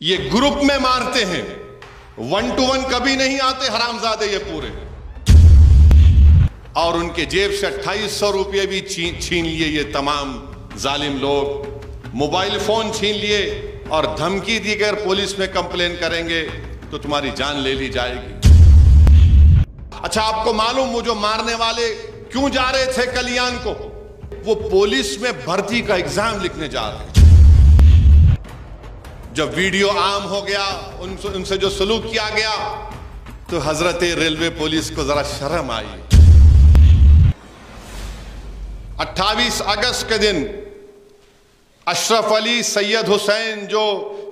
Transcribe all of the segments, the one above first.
ये ग्रुप में मारते हैं, 1 to 1 कभी नहीं आते हरामजादे ये पूरे। और उनके जेब से 2800 रुपये भी छीन लिए ये तमाम जालिम लोग। मोबाइल फोन छीन लिए और धमकी दी कि अगर पुलिस में कंप्लेन करेंगे तो तुम्हारी जान ले ली जाएगी। अच्छा, आपको मालूम वो जो मारने वाले क्यों जा रहे थे कल्याण को? वो पुलिस में भर्ती का एग्जाम लिखने जा रहे थे। जब वीडियो आम हो गया, उनसे जो सलूक किया गया, तो हजरत रेलवे पुलिस को जरा शर्म आई। 28 अगस्त के दिन अशरफ अली सैयद हुसैन जो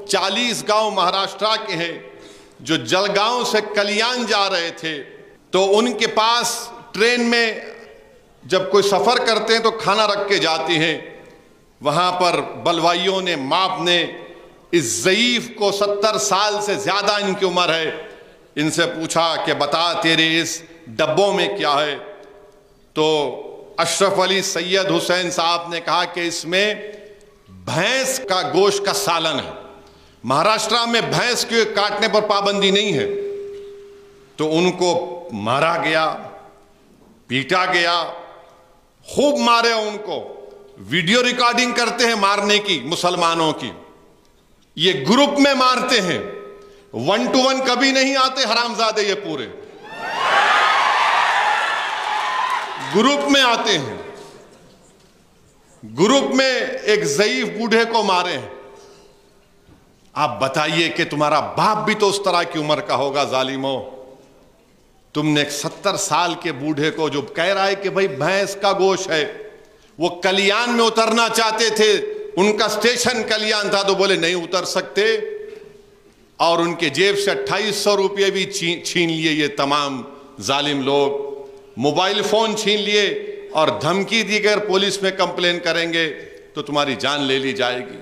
40 गांव महाराष्ट्र के हैं, जो जलगांव से कल्याण जा रहे थे, तो उनके पास ट्रेन में जब कोई सफर करते हैं तो खाना रख के जाती हैं। वहां पर बलवाइयों ने, माप ने इस ज़ईफ को, 70 साल से ज्यादा इनकी उम्र है, इनसे पूछा कि बता तेरे इस डब्बों में क्या है? तो अशरफ अली सैयद हुसैन साहब ने कहा कि इसमें भैंस का गोश्त का सालन है। महाराष्ट्र में भैंस के काटने पर पाबंदी नहीं है। तो उनको मारा गया, पीटा गया, खूब मारे उनको। वीडियो रिकॉर्डिंग करते हैं मारने की, मुसलमानों की। ये ग्रुप में मारते हैं, 1 to 1 कभी नहीं आते हरामजादे ये पूरे। ग्रुप में आते हैं। ग्रुप में एक ज़ईफ बूढ़े को मारे हैं। आप बताइए कि तुम्हारा बाप भी तो उस तरह की उम्र का होगा जालिमों। तुमने एक 70 साल के बूढ़े को, जो कह रहा है कि भाई भैंस का गोश्त है, वो कल्याण में उतरना चाहते थे, उनका स्टेशन कल्याण था, तो बोले नहीं उतर सकते। और उनके जेब से 2800 रुपये भी छीन लिए ये तमाम जालिम लोग। मोबाइल फोन छीन लिए और धमकी दी कि अगर पुलिस में कंप्लेन करेंगे तो तुम्हारी जान ले ली जाएगी।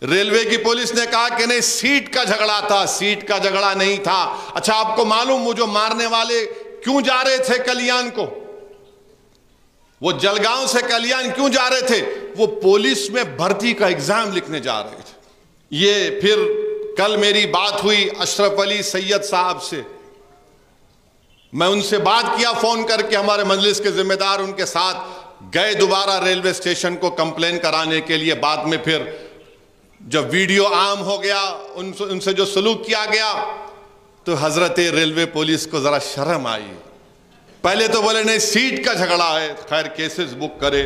रेलवे की पुलिस ने कहा कि नहीं, सीट का झगड़ा था, सीट का झगड़ा नहीं था। अच्छा, आपको मालूम वो जो मारने वाले क्यों जा रहे थे कल्याण को? वो जलगांव से कल्याण क्यों जा रहे थे? वो पुलिस में भर्ती का एग्जाम लिखने जा रहे थे। ये फिर कल मेरी बात हुई अशरफ अली सैयद साहब से। मैं उनसे बात किया फोन करके, हमारे मजलिस के जिम्मेदार उनके साथ गए दोबारा रेलवे स्टेशन को कंप्लेन कराने के लिए। बाद में फिर जब वीडियो आम हो गया, उनसे जो सलूक किया गया, तो हजरत रेलवे पुलिस को जरा शर्म आई। पहले तो बोले नहीं, सीट का झगड़ा है, खैर केसेस बुक करे।